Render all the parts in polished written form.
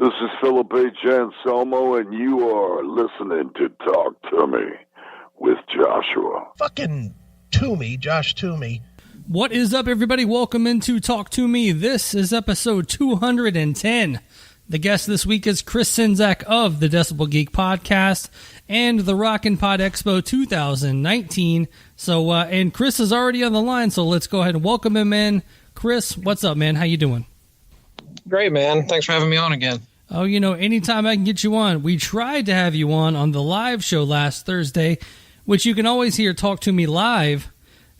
This is Philip H. Anselmo, and you are listening to Talk to Me with Joshua. Fucking Toomey, Josh Toomey. What is up, everybody? Welcome into Talk to Me. This is episode 210. The guest this week is Chris Czynszak of the Decibel Geek Podcast and the Rockin' Pod Expo 2019. So, and Chris is already on the line, so let's go ahead and welcome him in. Chris, what's up, man? How you doing? Great, man. Thanks for having me on again. Oh, you know, anytime I can get you on. We tried to have you on the live show last Thursday, which you can always hear Talk to Me live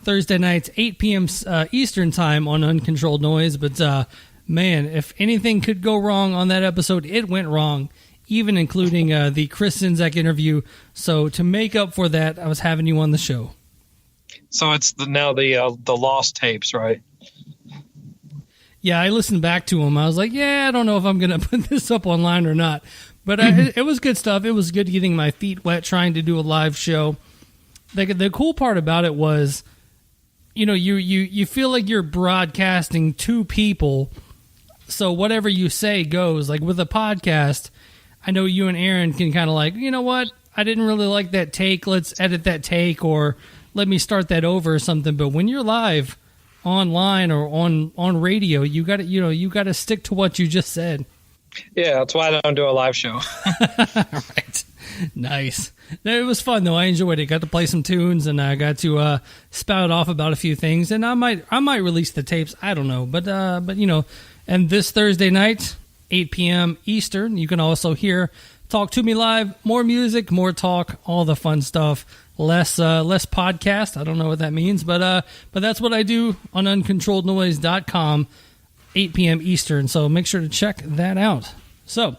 Thursday nights, 8 p.m. Eastern time on Uncontrolled Noise. But, man, if anything could go wrong on that episode, it went wrong, even including the Chris Czynszak interview. So to make up for that, I was having you on the show. So it's now the lost tapes, right? Yeah, I listened back to them. I was like, yeah, I don't know if I'm going to put this up online or not. But it was good stuff. It was good getting my feet wet trying to do a live show. The cool part about it was, you know, you feel like you're broadcasting to people, so whatever you say goes. Like with a podcast, I know you and Aaron can kind of like, you know what, I didn't really like that take, let's edit that take, or let me start that over or something. But when you're live online or on radio, you got to stick to what you just said. Yeah, that's why I don't do a live show. Right. Nice. It was fun though. I enjoyed it. Got to play some tunes, and I got to spout off about a few things. And I might release the tapes. I don't know, but you know. And this Thursday night, 8 p.m. Eastern, you can also hear Talk to Me live. More music, more talk, all the fun stuff. Less podcast. I don't know what that means, but that's what I do on uncontrollednoise.com, 8 p.m. Eastern. So make sure to check that out. So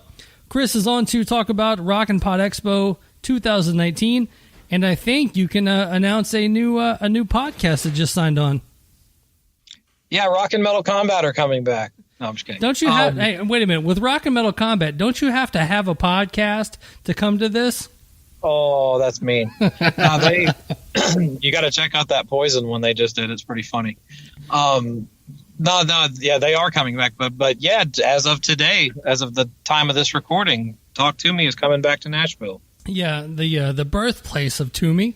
Chris is on to talk about Rockin' Pod Expo 2019, and I think you can announce a new podcast that just signed on. Yeah, Rock and Metal Combat are coming back. No, I'm just kidding. Don't you have? Hey, wait a minute. With Rock and Metal Combat, don't you have to have a podcast to come to this? Oh, that's mean. You got to check out that Poison one they just did. It's pretty funny. Yeah, they are coming back, but yeah, as of today, as of the time of this recording, Talk to Me is coming back to Nashville. Yeah, the birthplace of Toomey,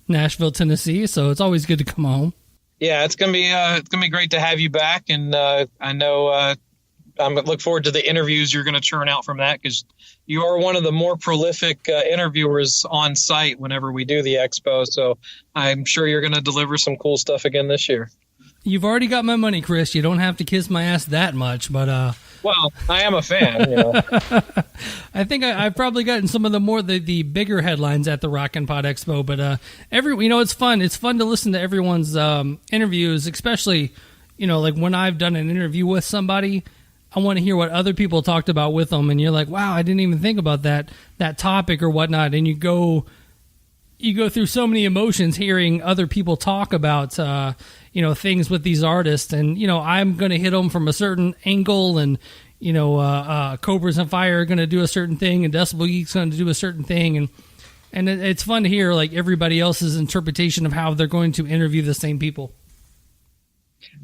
Nashville, Tennessee. So it's always good to come home. Yeah, it's gonna be great to have you back, and I know I'm look forward to the interviews you're gonna churn out from that, because you are one of the more prolific interviewers on site whenever we do the expo. So I'm sure you're gonna deliver some cool stuff again this year. You've already got my money, Chris. You don't have to kiss my ass that much, but well, I am a fan. You know. I think I've probably gotten some of the bigger headlines at the Rockin' Pod Expo, but it's fun. It's fun to listen to everyone's interviews, especially, you know, like when I've done an interview with somebody, I want to hear what other people talked about with them, and you're like, wow, I didn't even think about that topic or whatnot, and you go through so many emotions hearing other people talk about things with these artists, and you know, I'm going to hit them from a certain angle, and you know, Cobras and Fire are going to do a certain thing, and Decibel Geek's going to do a certain thing, and it's fun to hear like everybody else's interpretation of how they're going to interview the same people.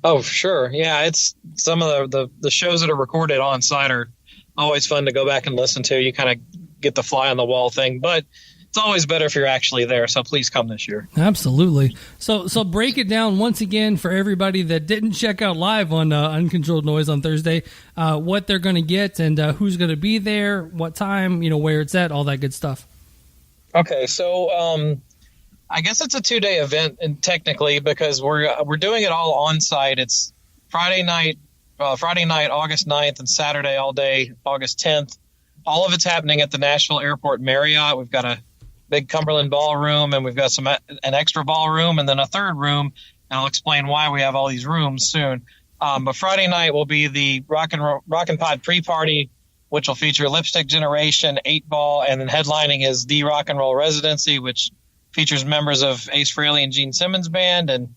Oh, sure. Yeah, it's some of the shows that are recorded on site are always fun to go back and listen to. You kind of get the fly on the wall thing, but it's always better if you're actually there. So please come this year. Absolutely. So break it down once again for everybody that didn't check out live on Uncontrolled Noise on Thursday, what they're going to get, and who's going to be there, what time, you know, where it's at, all that good stuff. Okay, so I guess it's a 2-day event, and technically, because we're doing it all on site. It's Friday night, August 9th, and Saturday all day, August 10th. All of it's happening at the Nashville Airport Marriott. We've got a big Cumberland ballroom, and we've got an extra ballroom, and then a third room. And I'll explain why we have all these rooms soon. But Friday night will be the Rockin' Pod pre-party, which will feature Lipstick Generation, 8-Ball, and then headlining is the Rock and Roll Residency, which features members of Ace Frehley and Gene Simmons Band. And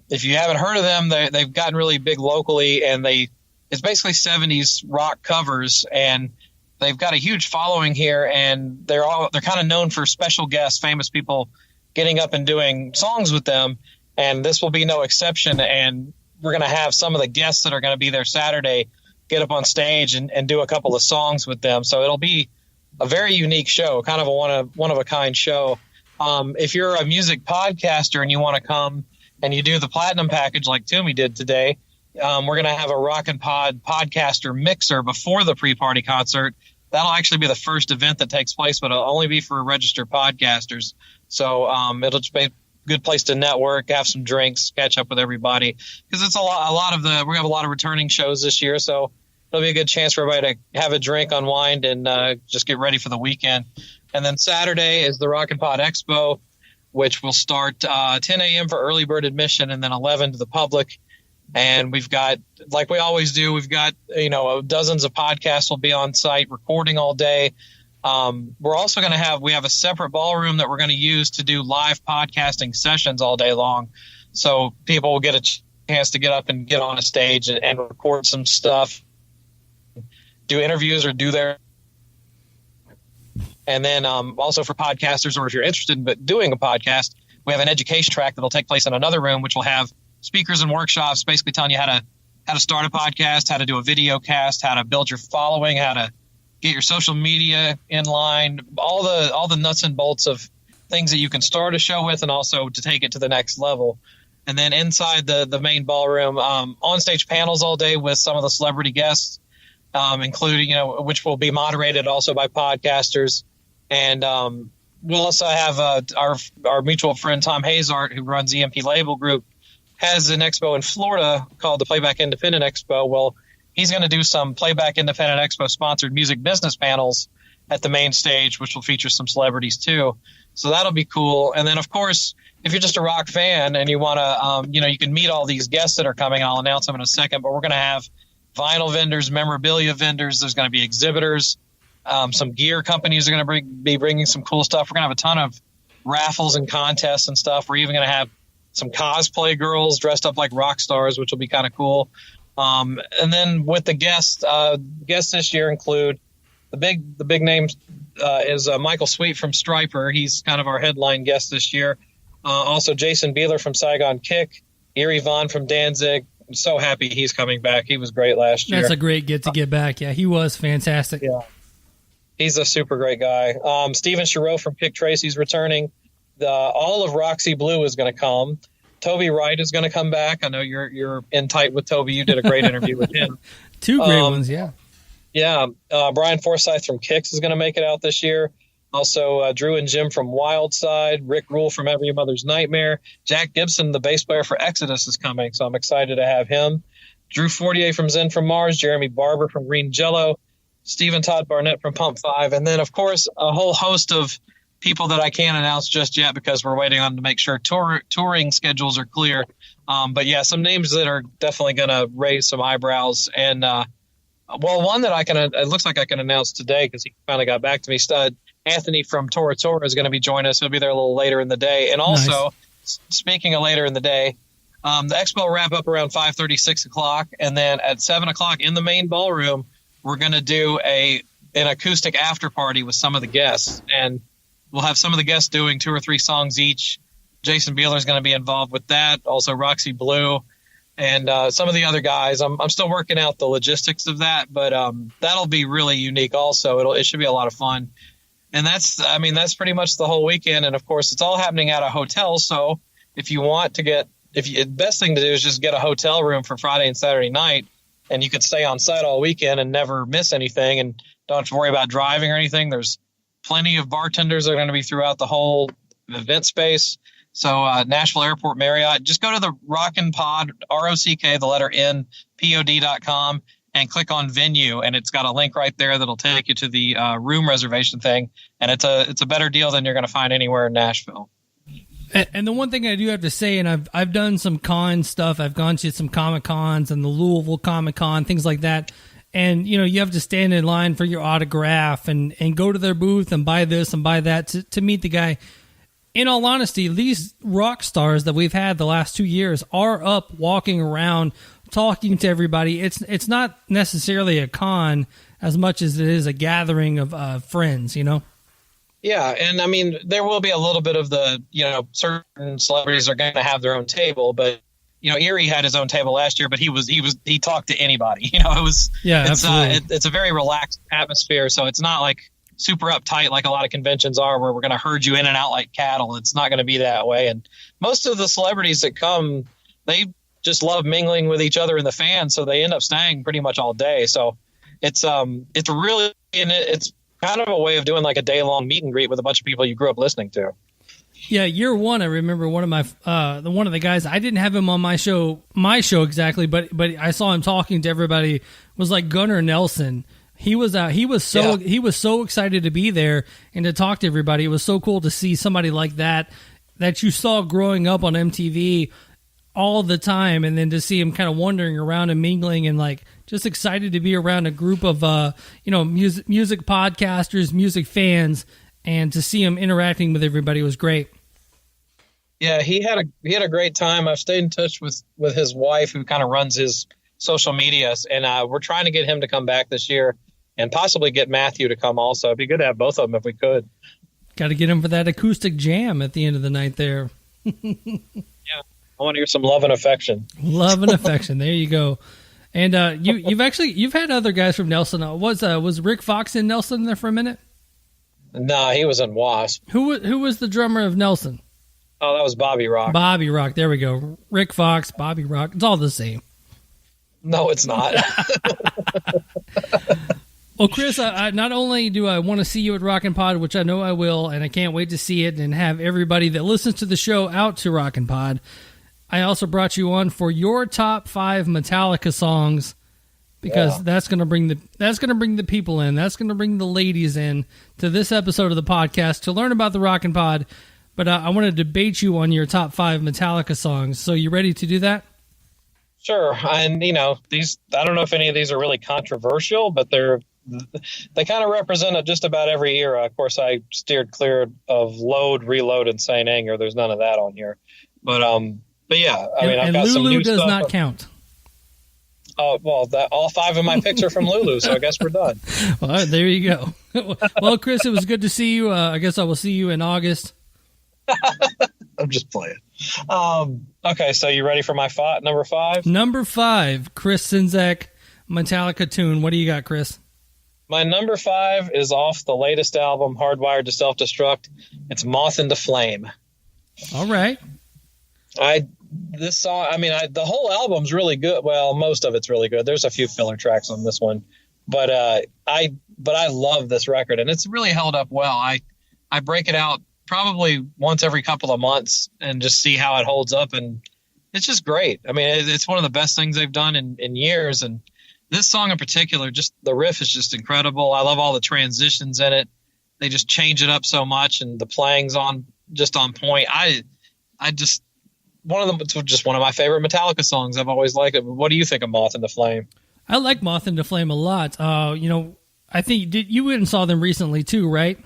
if you haven't heard of them, they've gotten really big locally, and it's basically 70s rock covers, and they've got a huge following here, and they're kind of known for special guests, famous people getting up and doing songs with them, and this will be no exception. And we're going to have some of the guests that are going to be there Saturday get up on stage and do a couple of songs with them. So it'll be a very unique show, kind of a one of a kind show. If you're a music podcaster and you want to come and you do the platinum package like Toomey did today, we're going to have a Rockin' Pod podcaster mixer before the pre-party concert. That'll actually be the first event that takes place, but it'll only be for registered podcasters. So it'll just be a good place to network, have some drinks, catch up with everybody, because it's we have a lot of returning shows this year. So it'll be a good chance for everybody to have a drink, unwind, and just get ready for the weekend. And then Saturday is the Rockin' Pod Expo, which will start 10 a.m. for early bird admission and then 11 to the public. And we've got, like we always do, we've got, dozens of podcasts will be on site recording all day. We're also going to we have a separate ballroom that we're going to use to do live podcasting sessions all day long. So people will get a chance to get up and get on a stage and record some stuff, do interviews or do their. And then also for podcasters, or if you're interested in doing a podcast, we have an education track that'll take place in another room, which will have speakers and workshops basically telling you how to start a podcast, how to do a video cast, how to build your following, how to get your social media in line, all the nuts and bolts of things that you can start a show with and also to take it to the next level. And then inside the main ballroom, on-stage panels all day with some of the celebrity guests, including, which will be moderated also by podcasters. And we'll also have our mutual friend Tom Hazart, who runs EMP Label Group, has an expo in Florida called the Playback Independent Expo. Well, he's going to do some Playback Independent Expo sponsored music business panels at the main stage, which will feature some celebrities too. So that'll be cool. And then, of course, if you're just a rock fan and you want to, you can meet all these guests that are coming. I'll announce them in a second, but we're going to have vinyl vendors, memorabilia vendors. There's going to be exhibitors. Some gear companies are going to be bringing some cool stuff. We're going to have a ton of raffles and contests and stuff. We're even going to have some cosplay girls dressed up like rock stars, which will be kind of cool. And then with the guests this year include the big name is Michael Sweet from Stryper. He's kind of our headline guest this year. Also Jason Beeler from Saigon Kick, Erie Vaughn from Danzig. I'm so happy he's coming back. He was great last year. That's a great get back. Yeah, he was fantastic. Yeah, he's a super great guy. Steven Chereau from Kick Tracy's returning. All of Roxy Blue is going to come. Toby Wright is going to come back. I know you're in tight with Toby. You did a great interview with him. Two great ones, yeah. Yeah. Brian Forsyth from Kicks is going to make it out this year. Also, Drew and Jim from Wildside. Rick Rule from Every Mother's Nightmare. Jack Gibson, the bass player for Exodus, is coming, so I'm excited to have him. Drew Fortier from Zen from Mars. Jeremy Barber from Green Jello. Stephen Todd Barnett from Pump 5. And then, of course, a whole host of people that I can't announce just yet because we're waiting on to make sure touring schedules are clear. But yeah, some names that are definitely going to raise some eyebrows. And one that it looks like I can announce today because he finally got back to me. Anthony from Tora Tora is going to be joining us. He'll be there a little later in the day. And also, speaking of later in the day, the expo will wrap up around 5:30, 6 o'clock, and then at 7 o'clock in the main ballroom, we're going to do an acoustic after party with some of the guests. And we'll have some of the guests doing 2 or 3 songs each. Jason Beeler is going to be involved with that. Also Roxy Blue and some of the other guys. I'm still working out the logistics of that, but that'll be really unique also. It should be a lot of fun. And that's pretty much the whole weekend. And of course, it's all happening at a hotel. So if you want to the best thing to do is just get a hotel room for Friday and Saturday night, and you could stay on site all weekend and never miss anything and don't have to worry about driving or anything. There's plenty of bartenders that are going to be throughout the whole event space. So Nashville Airport Marriott, just go to the Rockin' Pod, ROCK, the letter N, POD.com, and click on venue. And it's got a link right there that'll take you to the room reservation thing. And it's a better deal than you're going to find anywhere in Nashville. And the one thing I do have to say, and I've done some con stuff. I've gone to some Comic Cons and the Louisville Comic Con, things like that. And, you have to stand in line for your autograph and go to their booth and buy this and buy that to meet the guy. In all honesty, these rock stars that we've had the last 2 years are up walking around, talking to everybody. It's not necessarily a con as much as it is a gathering of friends, Yeah, and there will be a little bit of the, certain celebrities are going to have their own table, but, Erie had his own table last year, but he talked to anybody. It's a very relaxed atmosphere, so it's not like super uptight like a lot of conventions are, where we're going to herd you in and out like cattle. It's not going to be that way. And most of the celebrities that come, they just love mingling with each other and the fans, so they end up staying pretty much all day. So it's really, and it's kind of a way of doing like a day long meet and greet with a bunch of people you grew up listening to. Yeah, year one, I remember one of the guys. I didn't have him on my show exactly, but I saw him talking to everybody. Was like Gunnar Nelson. He was so excited to be there and to talk to everybody. It was so cool to see somebody like that you saw growing up on MTV all the time, and then to see him kind of wandering around and mingling and like just excited to be around a group of music podcasters, music fans. And to see him interacting with everybody was great. Yeah, he had a great time. I've stayed in touch with his wife, who kind of runs his social medias, and we're trying to get him to come back this year, and possibly get Matthew to come also. It'd be good to have both of them if we could. Got to get him for that acoustic jam at the end of the night there. Yeah, I want to hear some love and affection. Love and affection. There you go. And you've had other guys from Nelson. Was Rick Fox in Nelson there for a minute? No, he was in Wasp. Who was the drummer of Nelson? Oh, that was Bobby Rock. Bobby Rock. There we go. Rick Fox, Bobby Rock. It's all the same. No, it's not. Well, Chris, I not only do I want to see you at Rockin' Pod, which I know I will, and I can't wait to see it and have everybody that listens to the show out to Rockin' Pod, I also brought you on for your top 5 Metallica songs. Because that's going to bring the people in. That's going to bring the ladies in to this episode of the podcast to learn about the Rockin' Pod. But I want to debate you on your top 5 Metallica songs. So you ready to do that? Sure. And these, I don't know if any of these are really controversial, but they kind of represent just about every era. Of course, I steered clear of Load, Reload, and Saint Anger. There's none of that on here. But yeah, I've got Lulu some new does stuff. not count. Oh, well, all 5 of my picks are from Lulu, so I guess we're done. Well, there you go. Well, Chris, it was good to see you. I guess I will see you in August. I'm just playing. Okay, so you ready for my number 5? Number 5, Chris Czynszak, Metallica tune. What do you got, Chris? My number 5 is off the latest album, Hardwired to Self-Destruct. It's Moth into Flame. All right. This song, the whole album's really good. Well, most of it's really good. There's a few filler tracks on this one, but I love this record, and it's really held up well. I break it out probably once every couple of months and just see how it holds up, and it's just great. It's one of the best things they've done in years, and this song in particular, just the riff is just incredible. I love all the transitions in it. They just change it up so much, and the playing's on point. One of them, it's just one of my favorite Metallica songs. I've always liked it. What do you think of Moth into Flame? I like Moth into Flame a lot. I think you went and saw them recently too, right?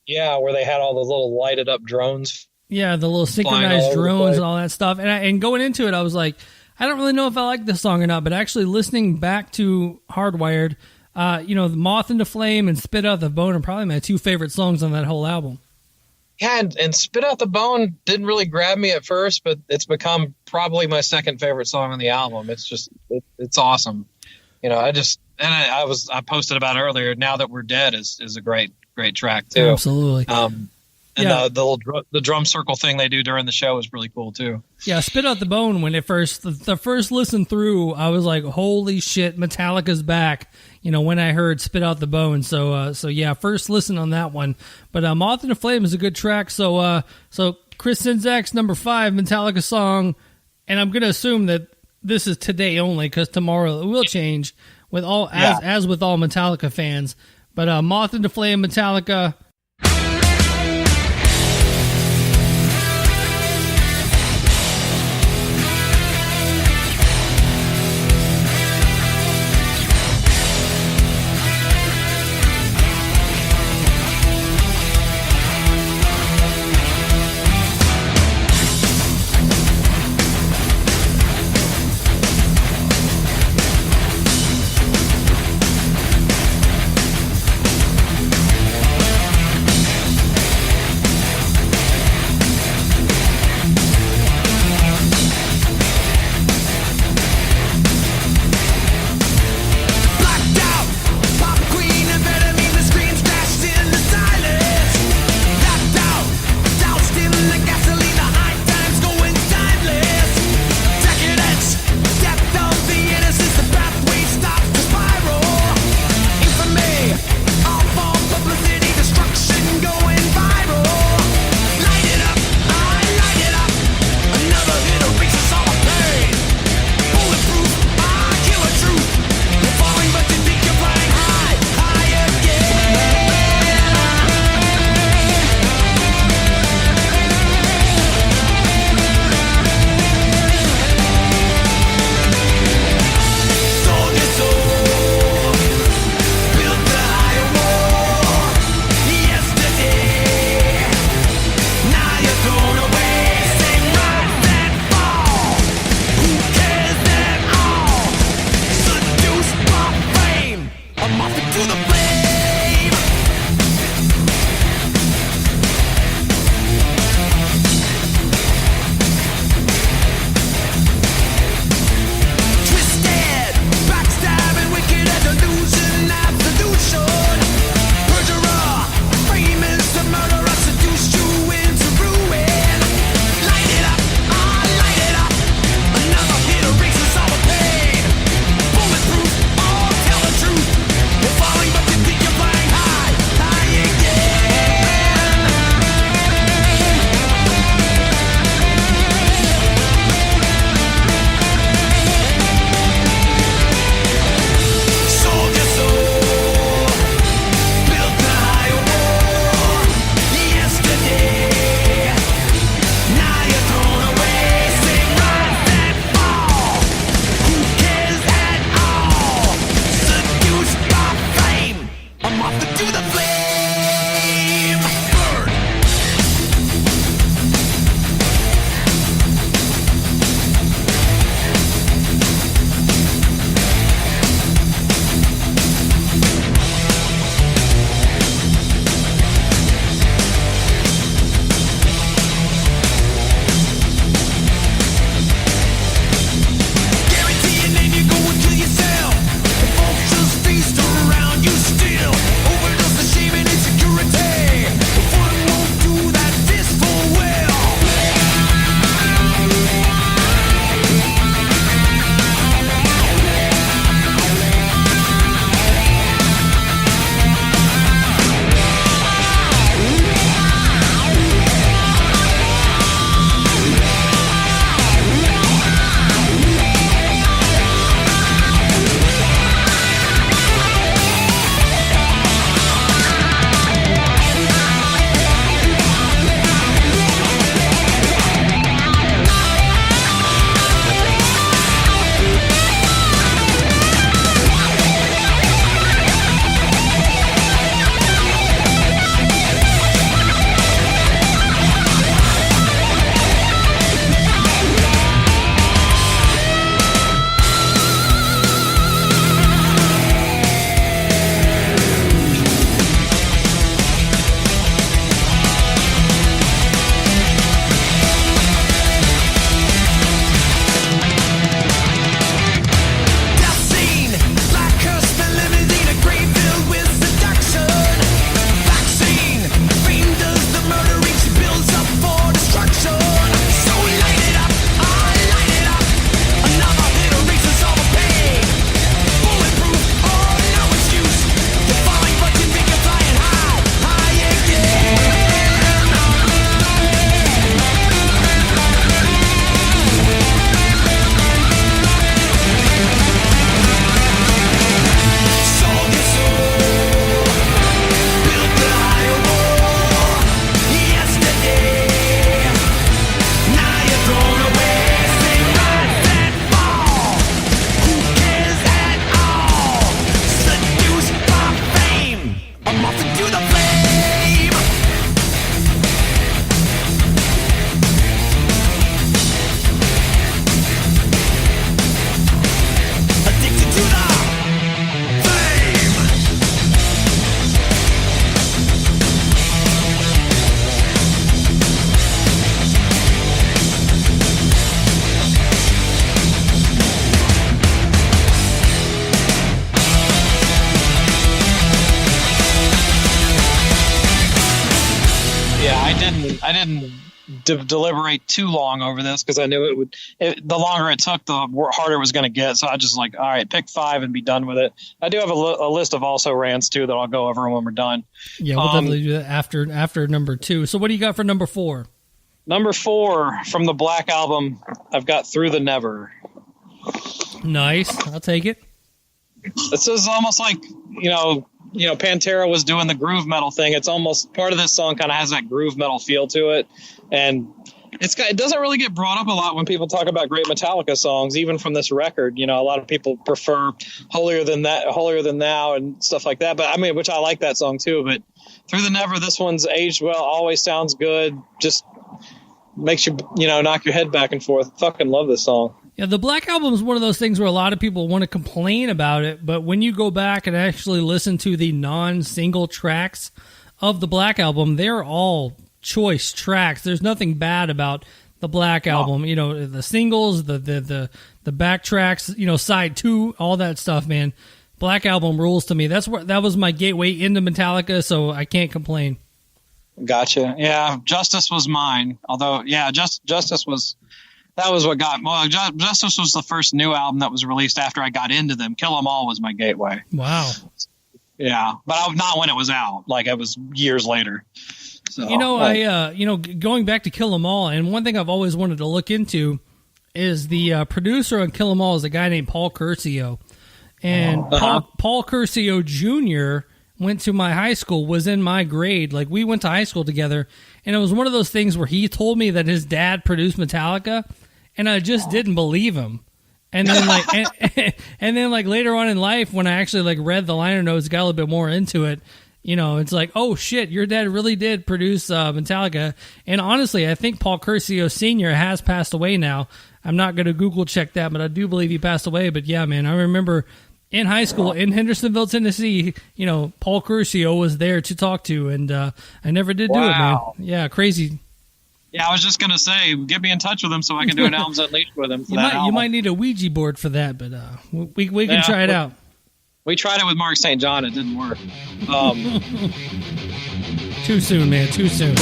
Yeah, where they had all those little lighted up drones. Yeah, the little synchronized drones and all that stuff. And going into it, I was like, I don't really know if I like this song or not. But actually, listening back to Hardwired, Moth into Flame and Spit Out the Bone are probably my 2 favorite songs on that whole album. Yeah, and Spit Out the Bone didn't really grab me at first, but it's become probably my 2nd favorite song on the album. It's just, it's awesome. I posted about it earlier. Now That We're Dead is a great track too. Absolutely. The drum circle thing they do during the show is really cool too. Yeah, Spit Out the Bone. When the first listen through, I was like, "Holy shit, Metallica's back!" When I heard Spit Out the Bone. So yeah, first listen on that one. But Moth into Flame is a good track. So Chris Czynszak's number 5 Metallica song, and I'm gonna assume that this is today only because tomorrow it will change as with all Metallica fans. But Moth into Flame, Metallica. off into the flame. Burn. Guarantee your name, you go and kill yourself. The vultures feast around you still. Overdose the shame and insecurity. One won't do that this full well. Death scene, black curse, the limousine, a grave filled with seduction. Vaccine, fame does the murdering, she builds up for destruction. So light it up, light it up. Another hit erases all the pain. Bulletproof, oh no excuse. You're falling, but you think you're flying high, high again. Sold your soul, built the higher wall. Yesterday, now you're thrown away. Say rise and fall. Who cares at all? Seduced by fame, I'm off into the flame. Addicted to the fame. Yeah, I didn't deliberate too long over this because I knew it would. The longer it took, the harder it was going to get. So I just like, all right, pick 5 and be done with it. I do have a list of also rants too that I'll go over when we're done. Yeah, we'll definitely do that after number 2. So what do you got for number 4? Number 4 from the Black Album, I've got Through the Never. Nice, I'll take it. This is almost like Pantera was doing the groove metal thing. It's almost part of this song kind of has that groove metal feel to it, and it doesn't really get brought up a lot when people talk about great Metallica songs, even from this record. A lot of people prefer Holier Than Thou and stuff like that. But I mean, which I like that song too. But Through the Never, this one's aged well. Always sounds good. Just makes you knock your head back and forth. Fucking love this song. Yeah, the Black Album is one of those things where a lot of people want to complain about it, but when you go back and actually listen to the non-single tracks of the Black Album, they're all choice tracks. There's nothing bad about the Black Album. The singles, the back tracks, side 2, all that stuff, man. Black Album rules to me. That was my gateway into Metallica, so I can't complain. Gotcha. Yeah, Justice was mine. Although, yeah, Justice was... That was what got... Well, Justice was the first new album that was released after I got into them. Kill 'Em All was my gateway. Wow. Yeah, but not when it was out. Like, it was years later. So, going back to Kill 'Em All, and one thing I've always wanted to look into is the producer on Kill 'Em All is a guy named Paul Curcio. And Paul Curcio Jr. went to my high school, was in my grade. Like, we went to high school together, and it was one of those things where he told me that his dad produced Metallica, and I just didn't believe him. And then and then like later on in life, when I actually like read the liner notes, got a little bit more into it. It's like, oh shit, your dad really did produce Metallica. And honestly, I think Paul Curcio Sr. has passed away now. I'm not going to Google check that, but I do believe he passed away. But yeah, man, I remember in high school in Hendersonville, Tennessee, Paul Curcio was there to talk to, and I never did do it, man. Yeah, crazy. Yeah, I was just going to say, get me in touch with him so I can do an Albums Unleashed with him. You might need a Ouija board for that, but we can try it out. We tried it with Mark St. John. It didn't work. Too soon, man. Too soon.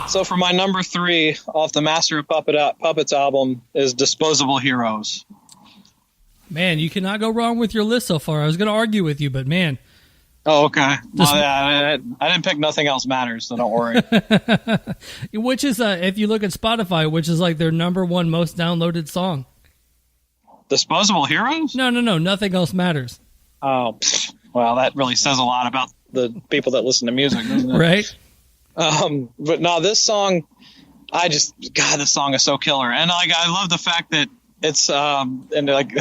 So for my number 3 off the Master of Puppets album is Disposable Heroes. Man, you cannot go wrong with your list so far. I was going to argue with you, but man. Oh, okay. Well, yeah, I didn't pick Nothing Else Matters, so don't worry. Which is, if you look at Spotify, which is like their number 1 most downloaded song. Disposable Heroes? No. Nothing Else Matters. Oh, Well, that really says a lot about the people that listen to music, doesn't it? Right. But no, this song, this song is so killer. And like, I love the fact that it's, and like,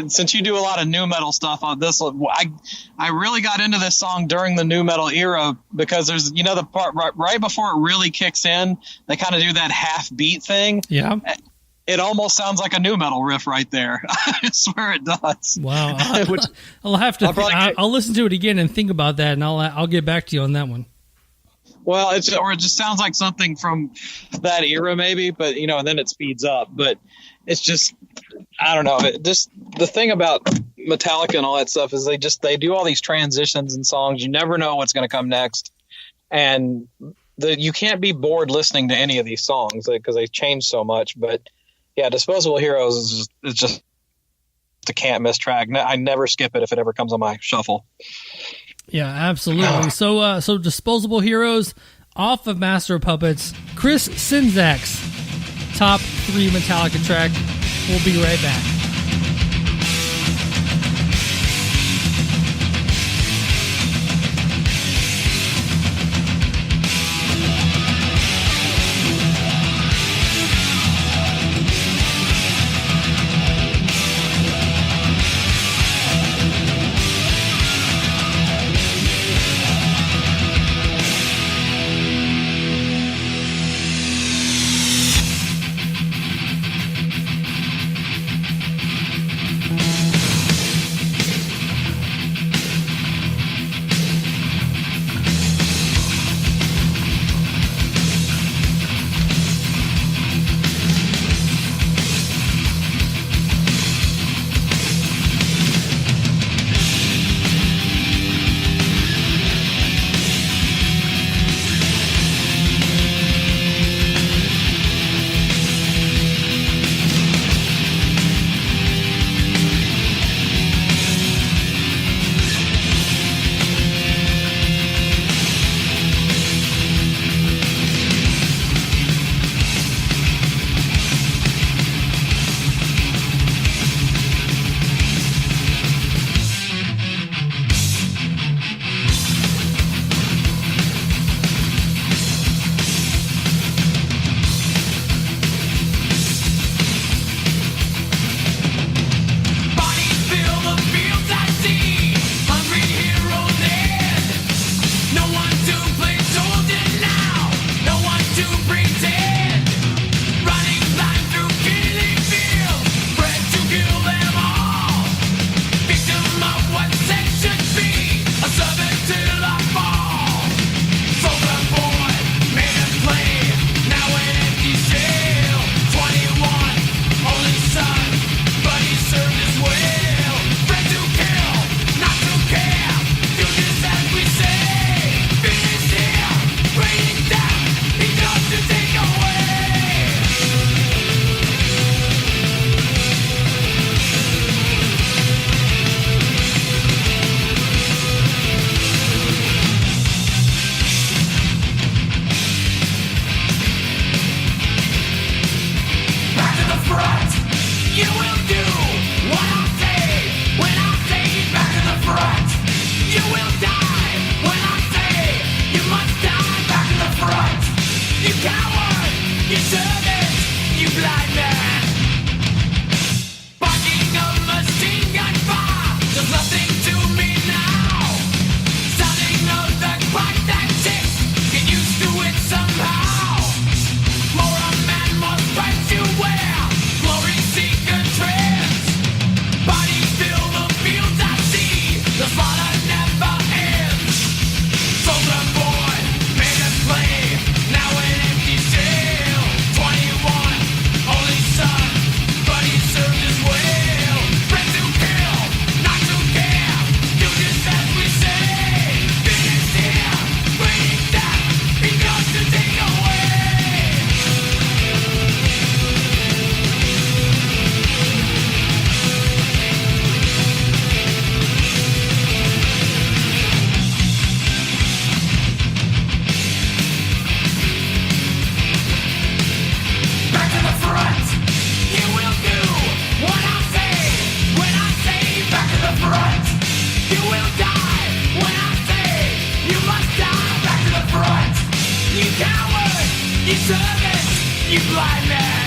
since you do a lot of nu metal stuff on this, I really got into this song during the nu metal era because there's, the part right before it really kicks in, they kind of do that half beat thing. Yeah. It almost sounds like a nu metal riff right there. I swear it does. Wow. I'll have to, I'll listen to it again and think about that, and I'll get back to you on that one. Well, it just sounds like something from that era, maybe, but and then it speeds up. But it's just, I don't know. Just the thing about Metallica and all that stuff is they do all these transitions in songs. You never know what's going to come next, and you can't be bored listening to any of these songs because they change so much. But yeah, Disposable Heroes is just a can't miss track. I never skip it if it ever comes on my shuffle. Yeah, absolutely. So Disposable Heroes off of Master of Puppets, Chris Czynszak's top 3 Metallica track. We'll be right back. servant, you blind man.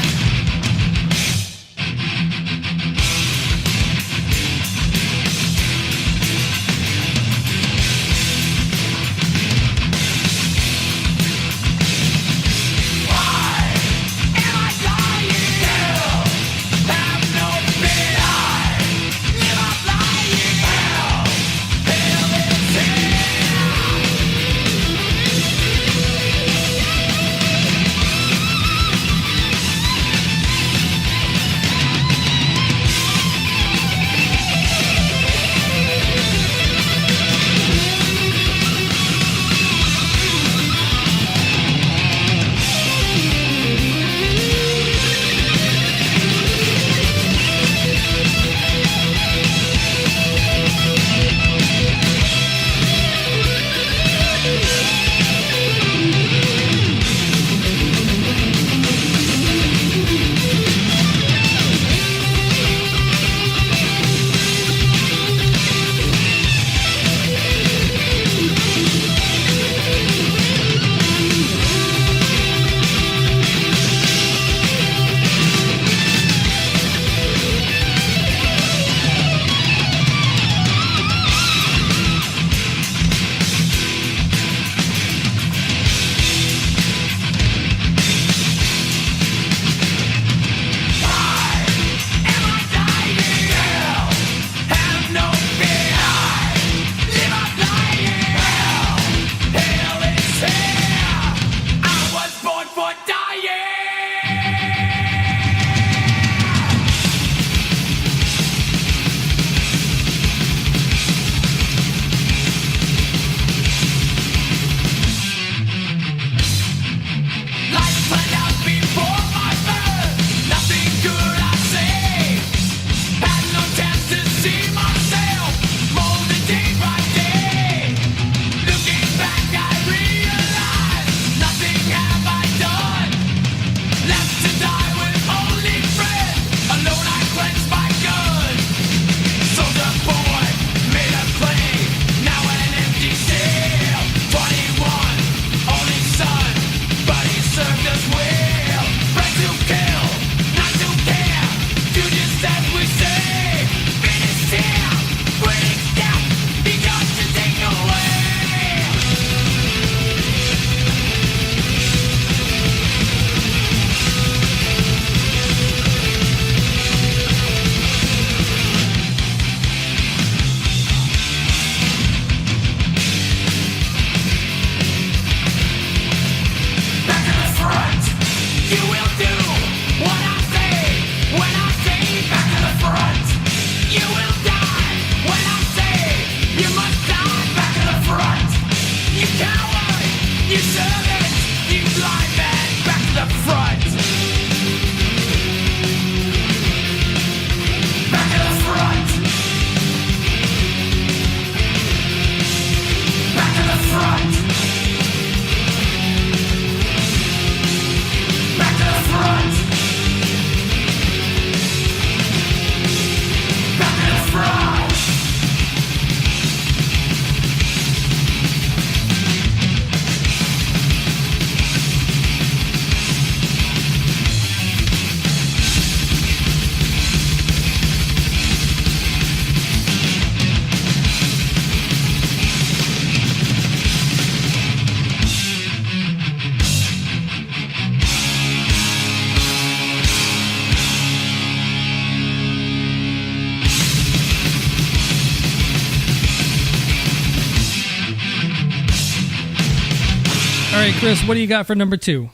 All right, Chris, what do you got for number 2?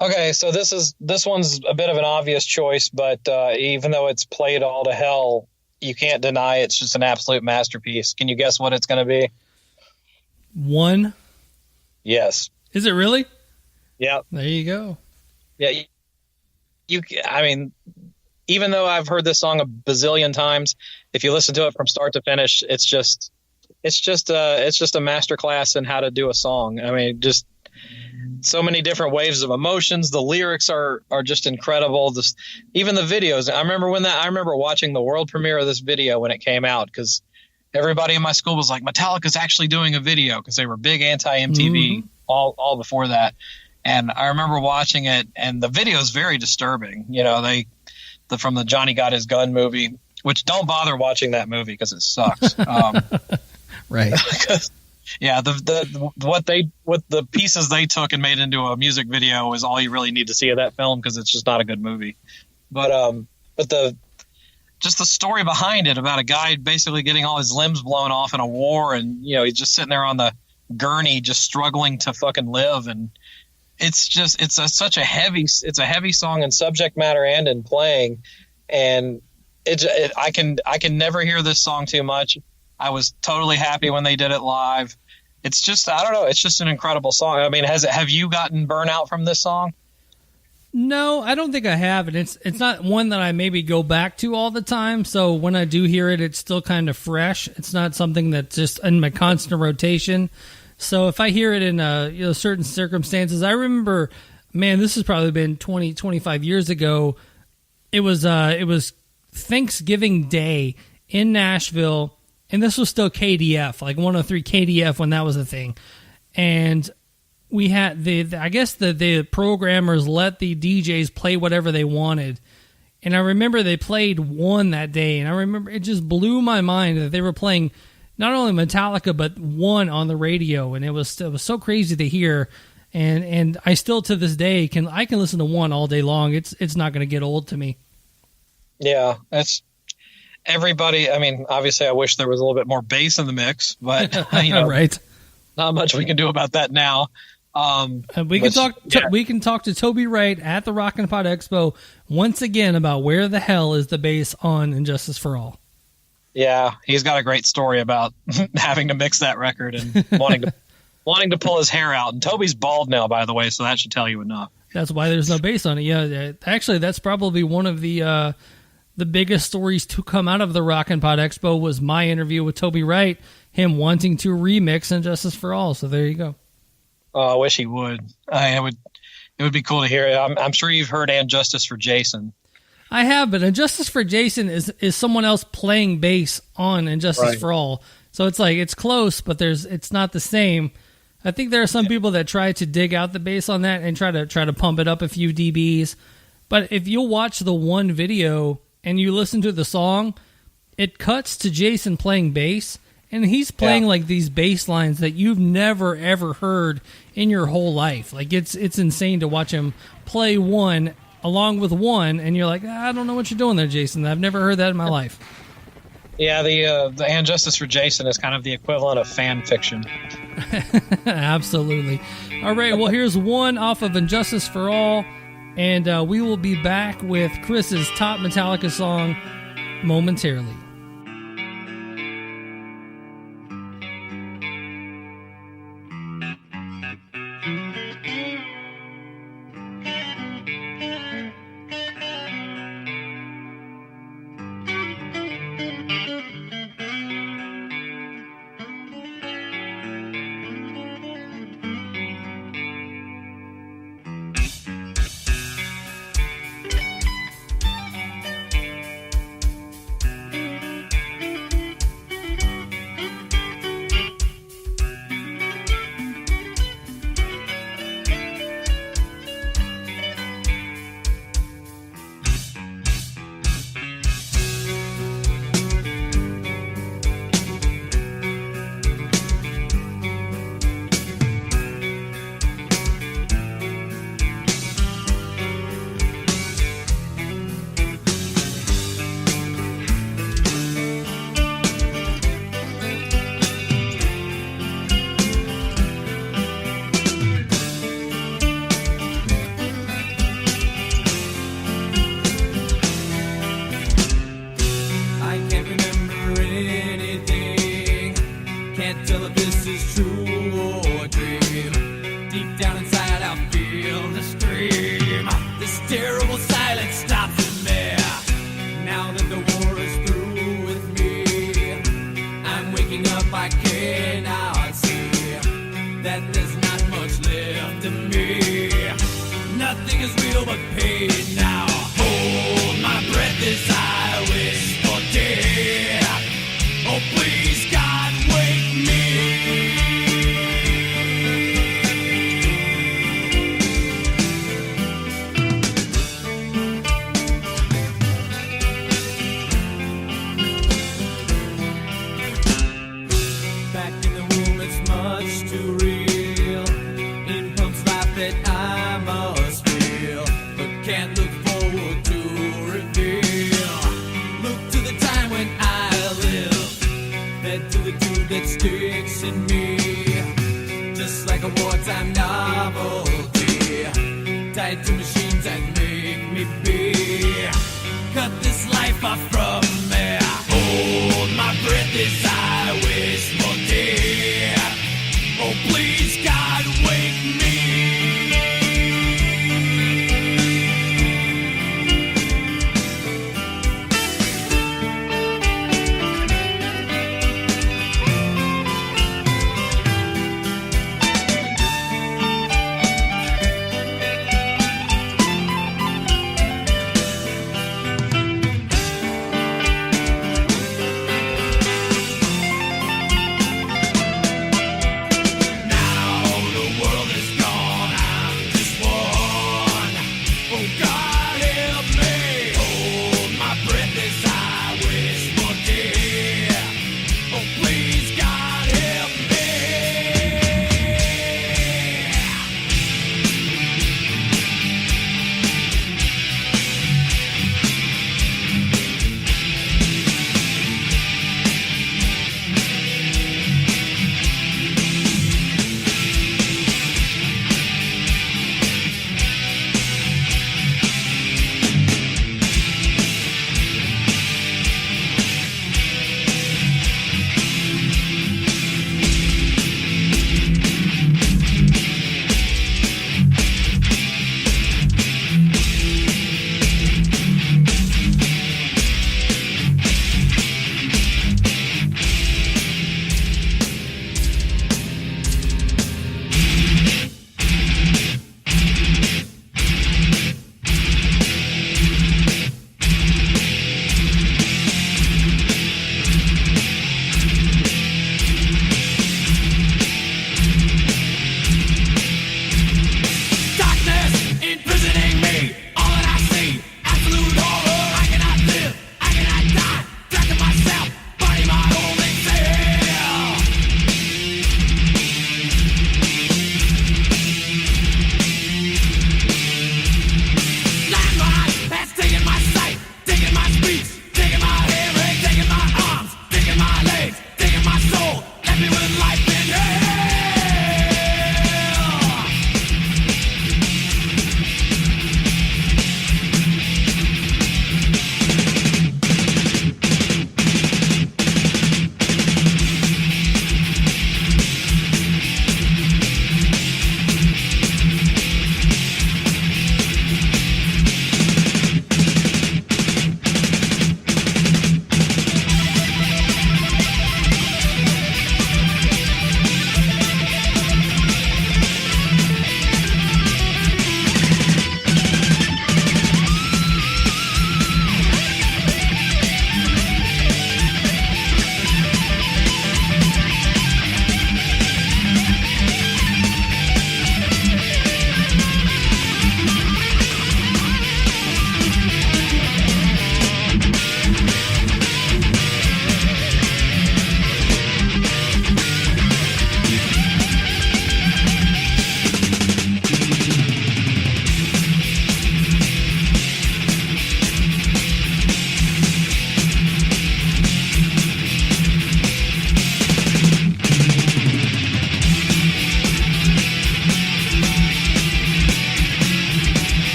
Okay, so this one's a bit of an obvious choice, but even though it's played all to hell, you can't deny it's just an absolute masterpiece. Can you guess what it's going to be? 1? Yes. Is it really? Yeah. There you go. Yeah. I mean, even though I've heard this song a bazillion times, if you listen to it from start to finish, it's just a masterclass in how to do a song. I mean, just so many different waves of emotions. The lyrics are just incredible. Even the videos. I remember watching the world premiere of this video when it came out, because everybody in my school was like, Metallica's actually doing a video, because they were big anti-MTV all before that. And I remember watching it, and the video is very disturbing. You know, from the Johnny Got His Gun movie, which don't bother watching that movie because it sucks. Right. Yeah, what the pieces they took and made into a music video is all you really need to see of that film, because it's just not a good movie. But the story behind it about a guy basically getting all his limbs blown off in a war, and you know, he's just sitting there on the gurney just struggling to fucking live, and such a heavy song in subject matter and in playing, and I can never hear this song too much. I was totally happy when they did it live. It's just, I don't know, it's just an incredible song. I mean, have you gotten burnout from this song? No, I don't think I have, and it's not one that I maybe go back to all the time. So when I do hear it, it's still kind of fresh. It's not something that's just in my constant rotation. So if I hear it in certain circumstances, I remember, man, this has probably been 20, 25 years ago. It was Thanksgiving Day in Nashville. And this was still KDF, like 103 KDF when that was a thing. And we had the programmers let the DJs play whatever they wanted. And I remember they played One that day. And I remember it just blew my mind that they were playing not only Metallica, but One on the radio. And it was so crazy to hear. And I still to this day I can listen to One all day long. It's not going to get old to me. Yeah, that's... Everybody, I mean, obviously I wish there was a little bit more bass in the mix, but right. Not much we can do about that now. We can talk to Toby Wright at the Rockin' Pod Expo once again about where the hell is the bass on Injustice for All. Yeah, he's got a great story about having to mix that record and wanting to pull his hair out. And Toby's bald now, by the way, so that should tell you enough. That's why there's no bass on it. Yeah, actually, that's probably one of the biggest stories to come out of the Rockin' Pod Expo was my interview with Toby Wright, him wanting to remix Injustice for All. So there you go. Oh, I wish he would. It would be cool to hear it. I'm sure you've heard "And Justice for Jason." I have, but Injustice for Jason is someone else playing bass on Injustice for All. So it's like it's close, but it's not the same. I think there are some people that try to dig out the bass on that and try to pump it up a few dBs. But if you'll watch the One video and you listen to the song, it cuts to Jason playing bass, and he's playing like these bass lines that you've never ever heard in your whole life. Like it's insane to watch him play One along with One, and you're like, I don't know what you're doing there, Jason. I've never heard that in my life. Yeah, the "And Justice for Jason" is kind of the equivalent of fan fiction. Absolutely. All right, well, here's One off of Injustice for All. And we will be back with Chris's top Metallica song momentarily. to machines that make me be. Cut this life off from me. Hold my breath as I wish for death. Oh, please, God, wake me.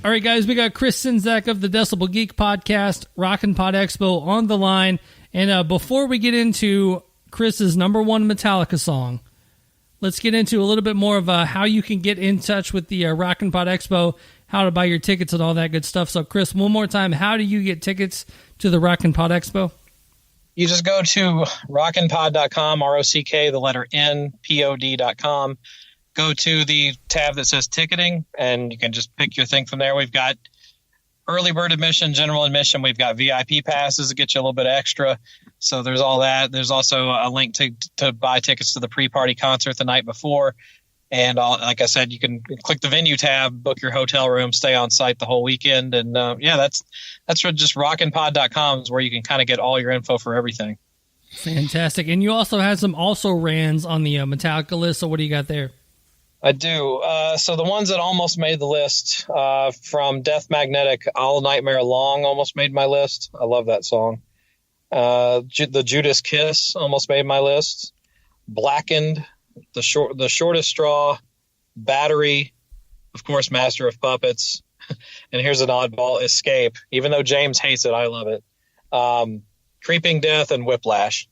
All right, guys, we got Chris Czynszak of the Decibel Geek Podcast, Rockin' Pod Expo on the line. And before we get into Chris's number one Metallica song, let's get into a little bit more of how you can get in touch with the Rockin' Pod Expo, how to buy your tickets and all that good stuff. So, Chris, one more time, how do you get tickets to the Rockin' Pod Expo? You just go to rockinpod.com, R-O-C-K, the letter N, P-O-D.com. Go to the tab that says ticketing, and you can just pick your thing from there. We've got early bird admission, general admission. We've got VIP passes to get you a little bit extra. So there's all that. There's also a link to buy tickets to the pre-party concert the night before. And like I said, you can click the venue tab, book your hotel room, stay on site the whole weekend. And that's just rockinpod.com is where you can kind of get all your info for everything. Fantastic. And you also had some also-rans on the Metallica list. So what do you got there? I do. So the ones that almost made the list, from Death Magnetic, All Nightmare Long almost made my list. I love that song. The Judas Kiss almost made my list. Blackened, The Shortest Straw, Battery, of course, Master of Puppets. And here's an oddball, Escape. Even though James hates it, I love it. Creeping Death and Whiplash.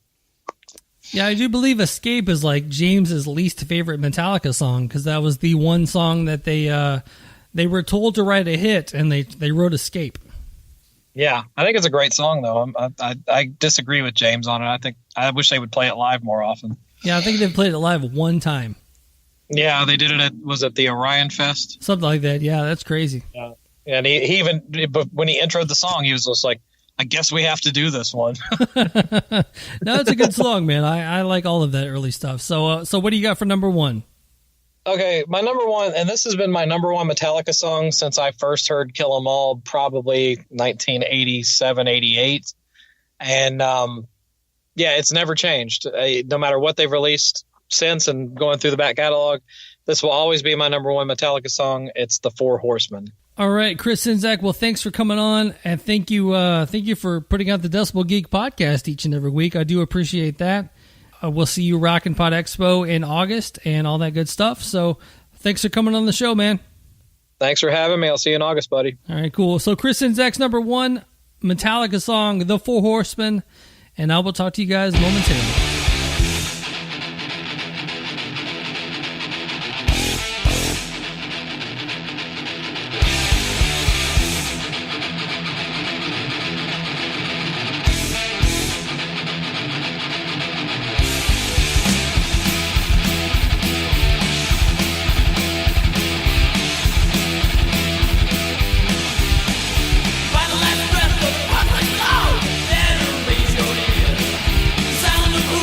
Yeah, I do believe Escape is like James's least favorite Metallica song, because that was the one song that they were told to write a hit, and they wrote Escape. Yeah, I think it's a great song, though. I disagree with James on it. I wish they would play it live more often. Yeah, I think they've played it live one time. Yeah, they did it was it the Orion Fest? Something like that. Yeah, that's crazy. Yeah, and he even, when he introed the song, he was just like, I guess we have to do this one. No, it's a good song, man. I like all of that early stuff. So what do you got for number one? Okay, my number one, and this has been my number one Metallica song since I first heard Kill 'Em All, probably 1987, 88. And it's never changed. No matter what they've released since and going through the back catalog, this will always be my number one Metallica song. It's The Four Horsemen. All right, Chris Czynszak, well, thanks for coming on, and thank you for putting out the Decibel Geek podcast each and every week. I do appreciate that. We'll see you Rockin' Pod Expo in August and all that good stuff. So thanks for coming on the show, man. Thanks for having me. I'll see you in August, buddy. All right, cool. So Chris Czynszak's number one Metallica song, The Four Horsemen, and I will talk to you guys momentarily. By the last breath of public law, then raise your ears. Sound of who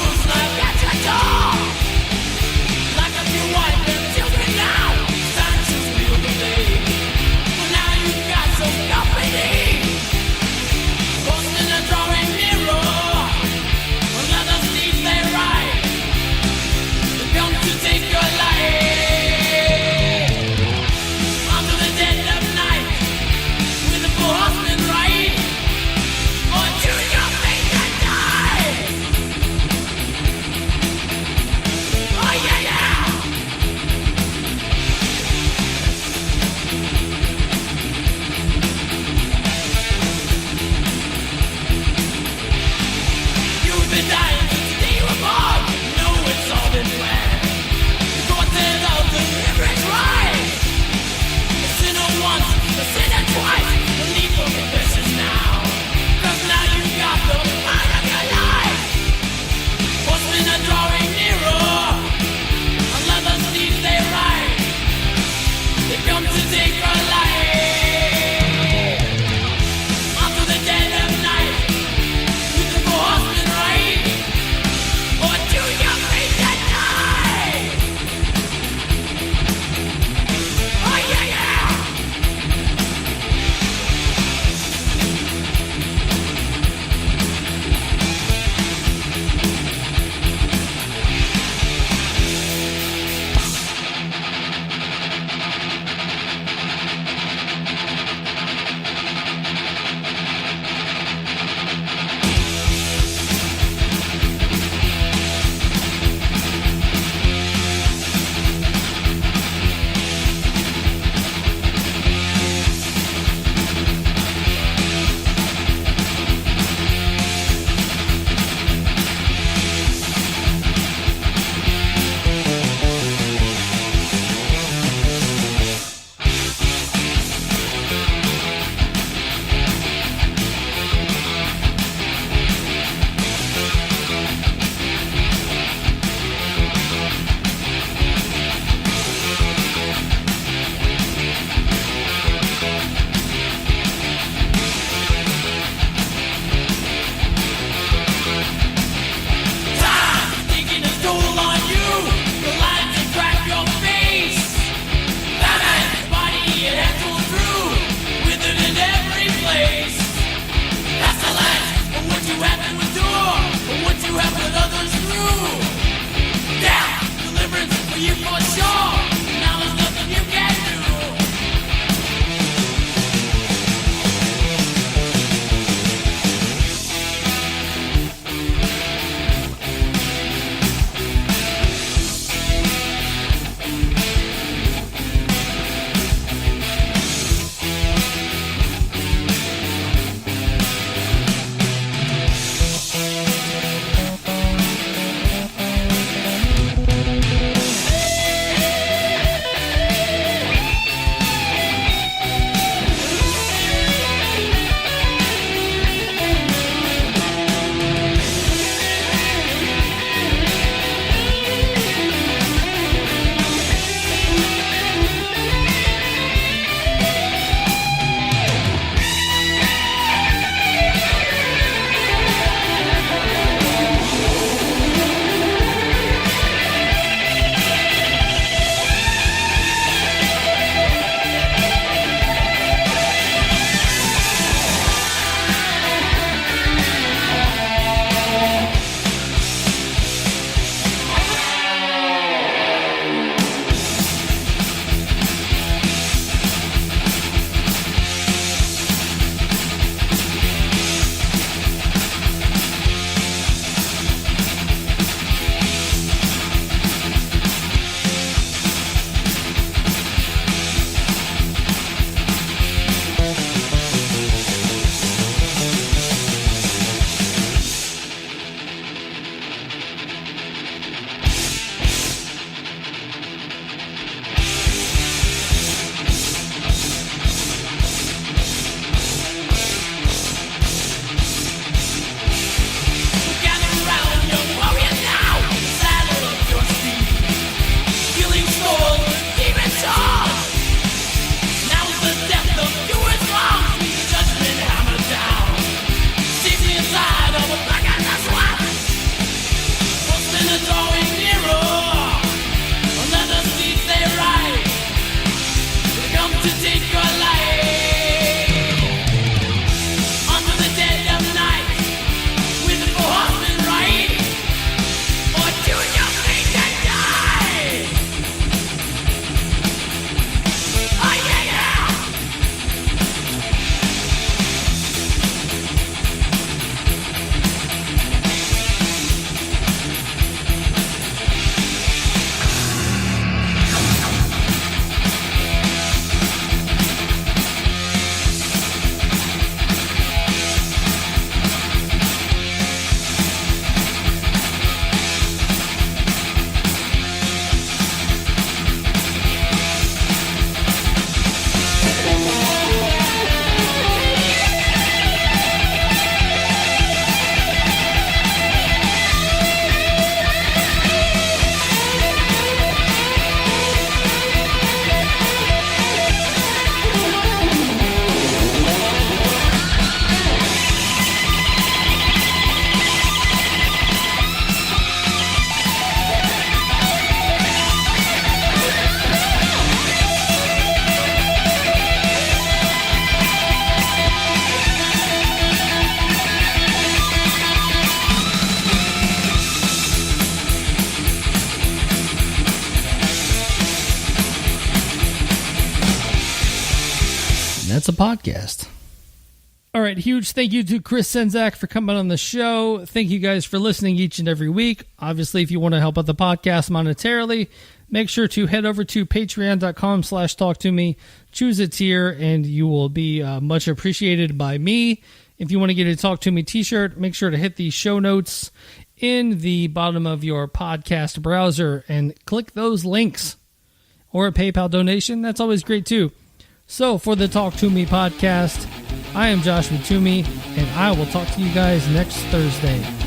it's a podcast. All right, huge thank you to Chris Czynszak for coming on the show. Thank you guys for listening each and every week. Obviously, if you want to help out the podcast monetarily, make sure to head over to patreon.com/talktome, choose a tier, and you will be much appreciated by me. If you want to get a Talk To Me t-shirt, make sure to hit the show notes in the bottom of your podcast browser and click those links. Or a PayPal donation, that's always great too. So for the Talk To Me podcast, I am Joshua Toomey, and I will talk to you guys next Thursday.